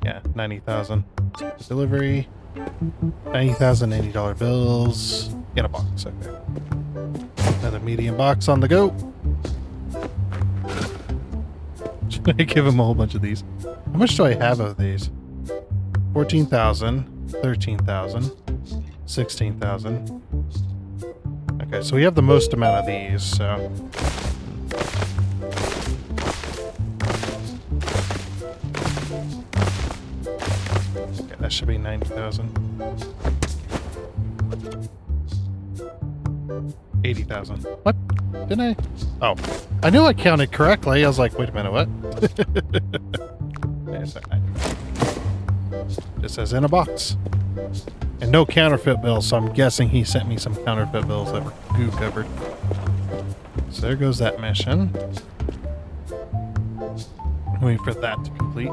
Yeah, 90,000. Delivery. 90,000 $80 bills. In a box, okay. Another medium box on the go. Should I give him a whole bunch of these? How much do I have of these? 14,000, 13,000, 16,000. Okay, Okay, so we have the most amount of these, so... Okay, that should be 90,000. 80,000. What? Didn't I? Oh. I knew I counted correctly. I was like, wait a minute, what? Just says in a box. And no counterfeit bills, so I'm guessing he sent me some counterfeit bills that were goo covered. So there goes that mission. Waiting for that to complete.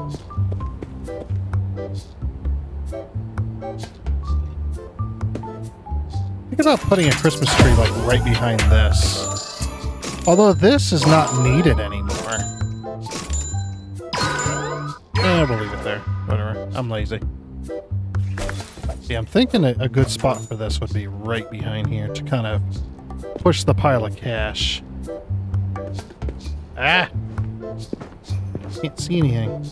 Think about putting a Christmas tree like right behind this. Although this is not needed anymore. Yeah, we'll leave it there. Whatever. I'm lazy. Yeah, I'm thinking a good spot for this would be right behind here to kind of push the pile of cash. Ah! Can't see anything.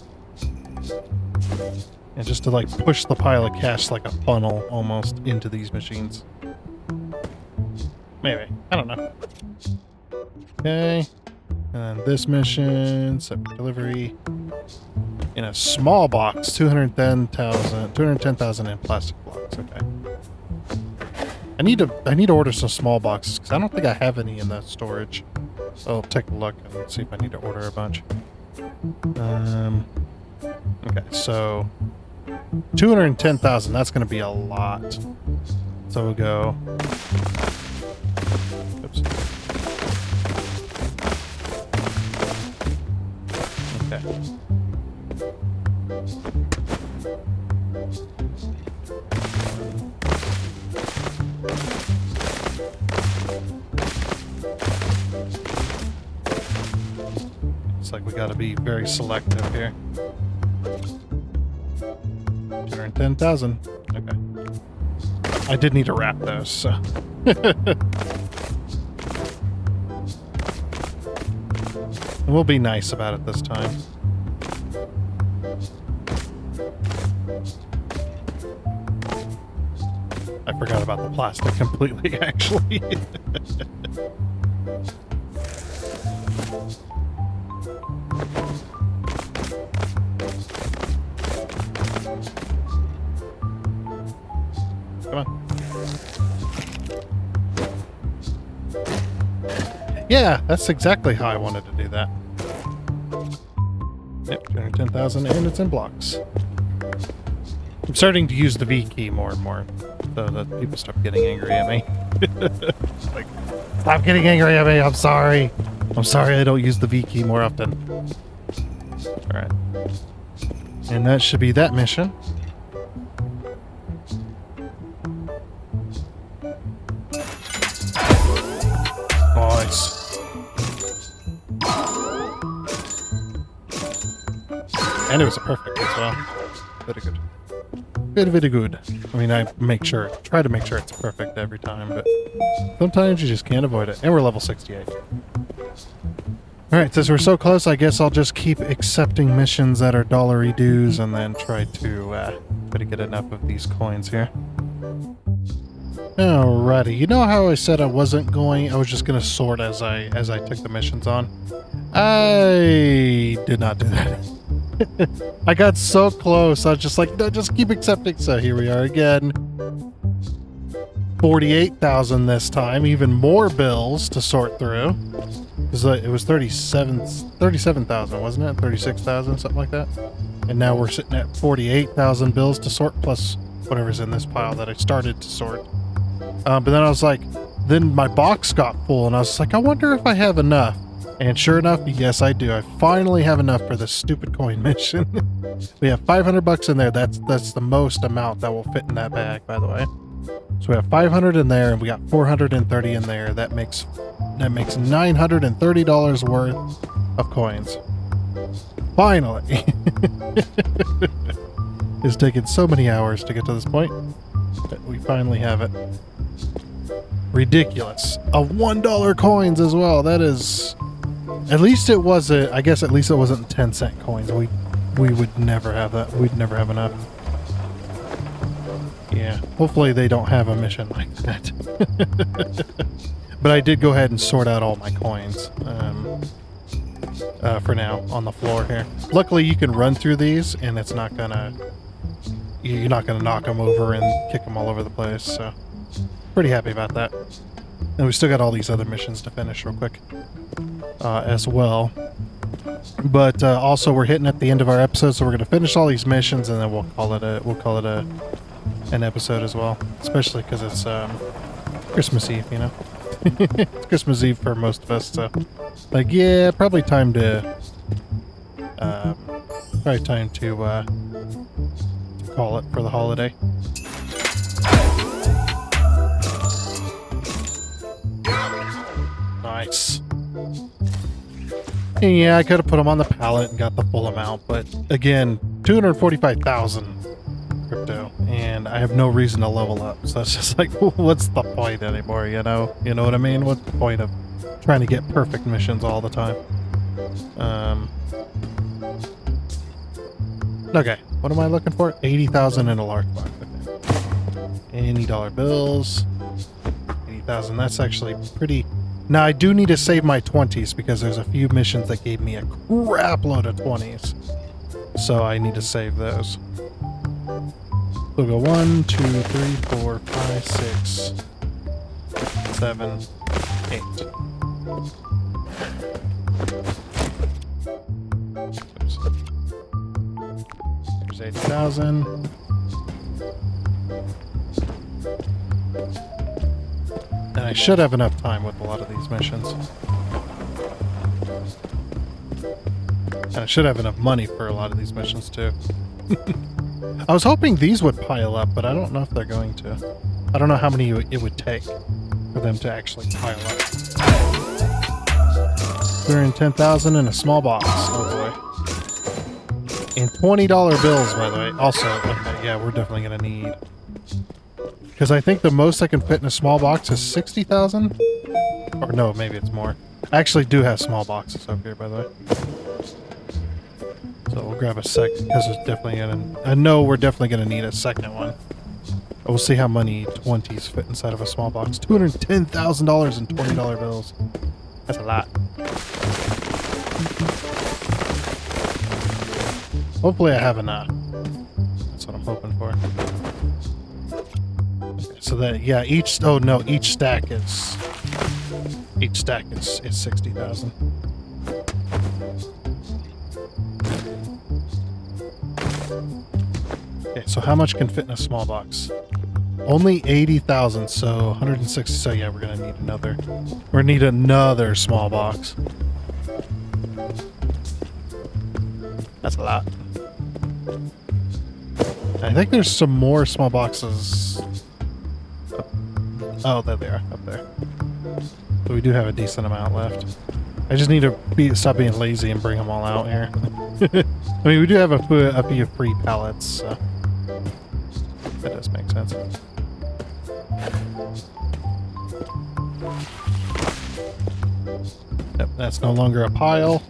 And just to like push the pile of cash like a funnel almost into these machines. Maybe. I don't know. Okay. And then this mission, separate delivery. In a small box, 210,000 in plastic blocks. Okay. I need to order some small boxes because I don't think I have any in that storage. So I'll take a look and see if I need to order a bunch. Okay, so 210,000. That's going to be a lot. So we'll go. Oops. Okay. Looks like we got to be very selective here. 210,000. Okay. I did need to wrap those, so. And we'll be nice about it this time. I forgot about the plastic completely, actually. Come on. Yeah, that's exactly how I wanted to do that. Yep, 210,000, and it's in blocks. I'm starting to use the V key more and more, so that people stop getting angry at me. Like, stop getting angry at me, I'm sorry. I'm sorry I don't use the V key more often. Alright. And that should be that mission. Nice. And it was a perfect as well. Very good. Very, very good. I mean, I try to make sure it's perfect every time, but sometimes you just can't avoid it. And we're level 68. Alright, since we're so close, I guess I'll just keep accepting missions that are dollary dues and then try to get enough of these coins here. Alrighty, you know how I said I was just gonna sort as I took the missions on? I did not do that. I got so close, I was just like, no, just keep accepting. So here we are again. 48,000 this time, even more bills to sort through. It was 37,000, wasn't it? 36,000, something like that. And now we're sitting at 48,000 bills to sort, plus whatever's in this pile that I started to sort. But then I was like, then my box got full, and I was like, I wonder if I have enough. And sure enough, yes, I do. I finally have enough for this stupid coin mission. We have 500 bucks in there. That's the most amount that will fit in that bag, by the way. So we have 500 in there, and we got 430 in there. That makes $930 worth of coins. Finally. It's taken so many hours to get to this point, but we finally have it. Ridiculous. $1 coins as well. That is... At least it wasn't, I guess at least it wasn't 10-cent coins. We would never have that. We'd never have enough. Yeah, hopefully they don't have a mission like that. But I did go ahead and sort out all my coins for now on the floor here. Luckily, you can run through these, and it's not gonna... You're not gonna knock them over and kick them all over the place, so... Pretty happy about that. And we still got all these other missions to finish real quick as well. But also we're hitting at the end of our episode, so we're gonna finish all these missions and then we'll call it an episode as well. Especially because it's Christmas Eve, you know. It's Christmas Eve for most of us, so like yeah, probably time to call it for the holiday. Nice. Yeah, I could have put them on the pallet and got the full amount, but again, 245,000 crypto, and I have no reason to level up. So it's just like, what's the point anymore? You know what I mean? What's the point of trying to get perfect missions all the time? Okay, what am I looking for? 80,000 in a large box. Okay. Any dollar bills? 80,000. That's actually pretty. Now, I do need to save my 20s because there's a few missions that gave me a crap load of 20s. So I need to save those. We'll go 1, 2, 3, 4, 5, 6, 7, 8. Oops. There's 80,000. And I should have enough time with a lot of these missions. And I should have enough money for a lot of these missions too. I was hoping these would pile up, but I don't know if they're going to. I don't know how many it would take for them to actually pile up. 210,000 in a small box. Oh boy. And $20 bills, by the way. Also, okay, yeah, we're definitely going to need... Because I think the most I can fit in a small box is 60,000? Or no, maybe it's more. I actually do have small boxes over here, by the way. So we'll grab a sec, because it's definitely gonna... I know we're definitely gonna need a second one. We'll see how many 20s fit inside of a small box. $210,000 in $20 bills. That's a lot. Hopefully I have enough. That's what I'm hoping for. So that, yeah, each stack is 60,000. Okay, so how much can fit in a small box? Only 80,000, so 160. So yeah, we're gonna need another small box. That's a lot. I think there's some more small boxes. Oh, there they are, up there. So we do have a decent amount left. I just need to stop being lazy and bring them all out here. I mean, we do have a few free pallets, so that does make sense. Yep, that's no longer a pile.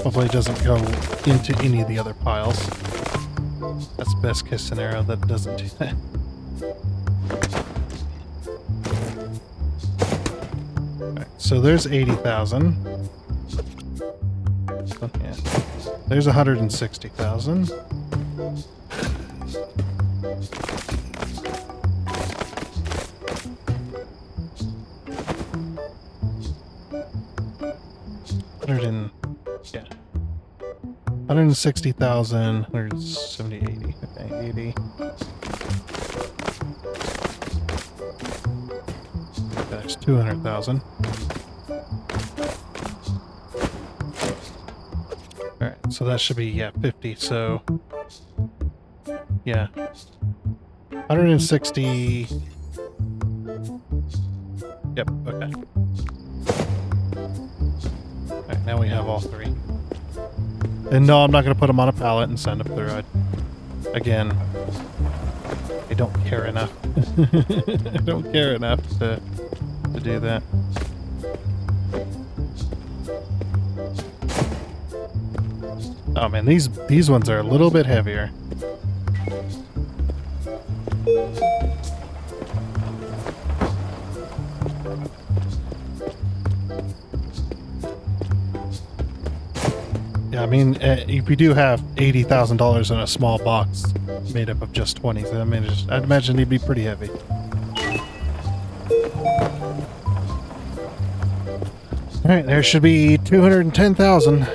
Hopefully it doesn't go into any of the other piles. That's best case scenario that it doesn't do that. Right, so there's 80,000. Oh, yeah. There's 160,000. Yeah. 160,000, 170, 80. Okay, 80. That's 200,000. Alright, so that should be, yeah, 50, so... Yeah. 160... Yep, okay. Alright, now we have all three. And no, I'm not going to put them on a pallet and send them through. Again, I don't care enough. I don't care enough to do that. Oh man, these ones are a little bit heavier. Yeah, I mean, if you do have $80,000 in a small box made up of just 20s, I mean, I'd imagine it'd be pretty heavy. All right, there should be 210,000.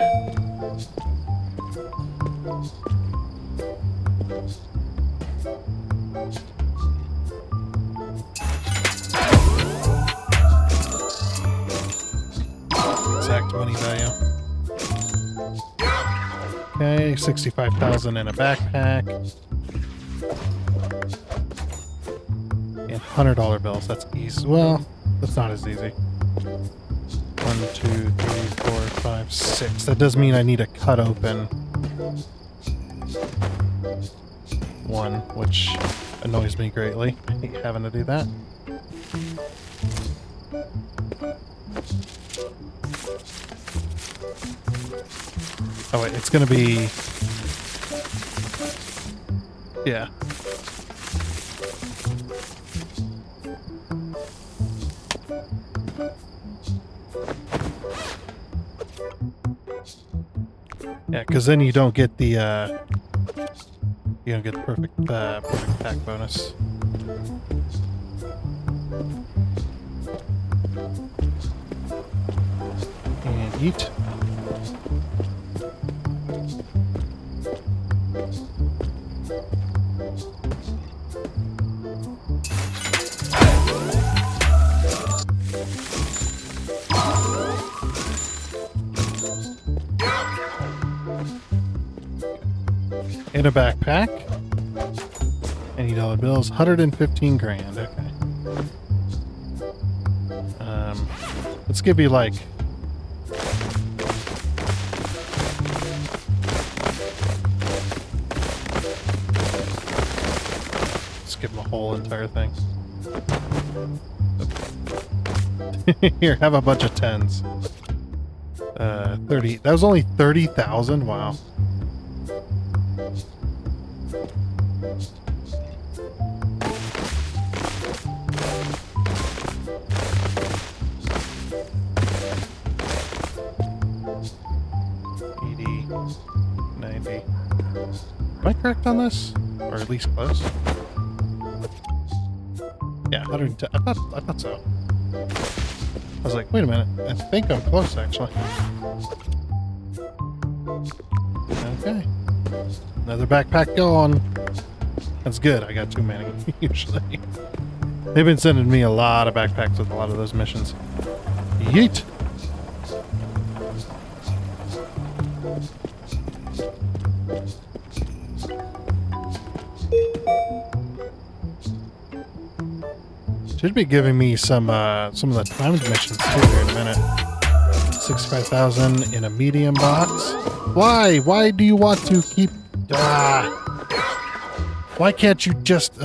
Exact money value. Okay, 65,000 in a backpack. And $100 bills. That's easy. Well, that's not as easy. 1, 2, 3, 4, 5, 6. That does mean I need to cut open one, which annoys me greatly. I hate having to do that. Oh wait, it's gonna be... Yeah. Yeah, because then you don't get the, you don't get the perfect pack bonus. And eat. In a backpack. $80 bills. 115 grand. Okay. Let's give you like... Let's give him a whole entire thing. Here, have a bunch of 10s. 30. That was only 30,000? Wow. Am I correct on this? Or at least close? Yeah, 110. I thought so. I was like, wait a minute. I think I'm close, actually. Okay. Another backpack going. That's good. I got too many, usually. They've been sending me a lot of backpacks with a lot of those missions. Yeet! Should be giving me some of the timed missions too here in a minute. 65,000 in a medium box. Why? Why do you want to keep... Why can't you just...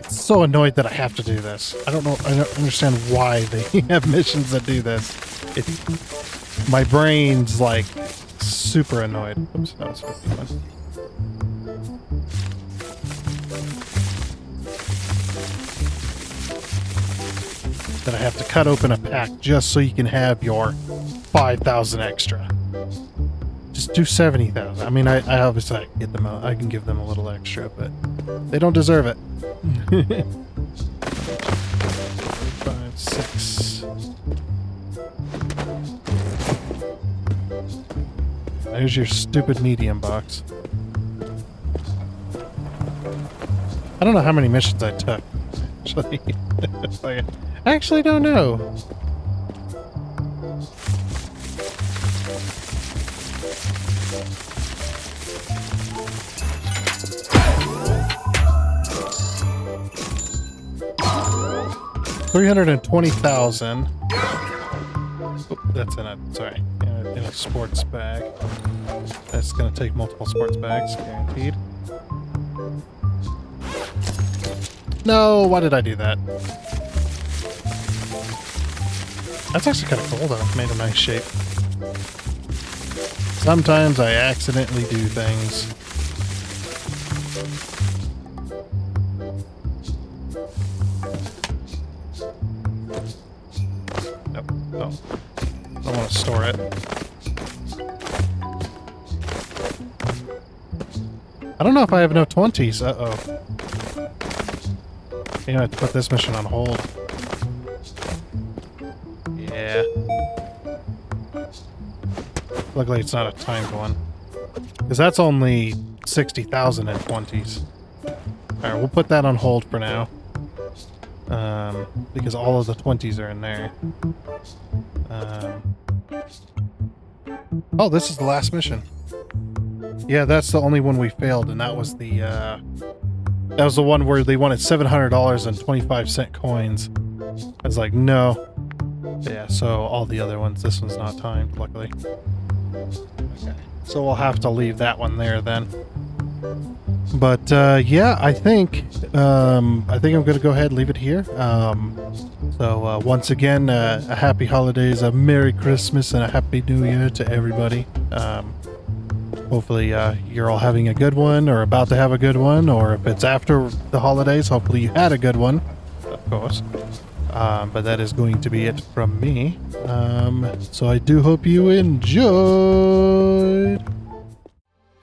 So annoyed that I have to do this. I don't understand why they have missions that do this. My brain's like super annoyed. Oops, that was 51. That I have to cut open a pack just so you can have your 5,000 extra. Just do 70,000. I mean, I obviously get them. I can give them a little extra, but they don't deserve it. 5, 6. There's your stupid medium box. I don't know how many missions I took. Actually, I actually don't know. $320,000. Oh, that's in a in a sports bag. That's gonna take multiple sports bags, guaranteed. No, why did I do that? That's actually kind of cool though. Made a nice shape. Sometimes I accidentally do things. Nope. Oh. I don't want to store it. I don't know if I have enough 20s. Uh-oh. I'm gonna have to put this mission on hold. Yeah. Luckily it's not a timed one. Because that's only 60,000 in 20s. Alright, we'll put that on hold for now. Because all of the 20s are in there. Oh, this is the last mission. Yeah, that's the only one we failed, and that was the one where they wanted $700 and 25-cent coins. I was like, no. Yeah, so all the other ones, this one's not timed, luckily. Okay. So we'll have to leave that one there then. But yeah, I think I'm gonna go ahead and leave it here. So once again, a happy holidays, a Merry Christmas, and a Happy New Year to everybody. Hopefully you're all having a good one, or about to have a good one, or if it's after the holidays, hopefully you had a good one, of course. But that is going to be it from me. So I do hope you enjoyed.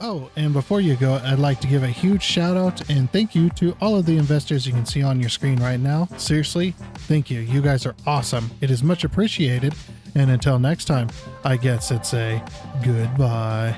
Oh, and before you go, I'd like to give a huge shout out and thank you to all of the investors you can see on your screen right now. Seriously, thank you. You guys are awesome. It is much appreciated. And until next time, I guess it's a goodbye.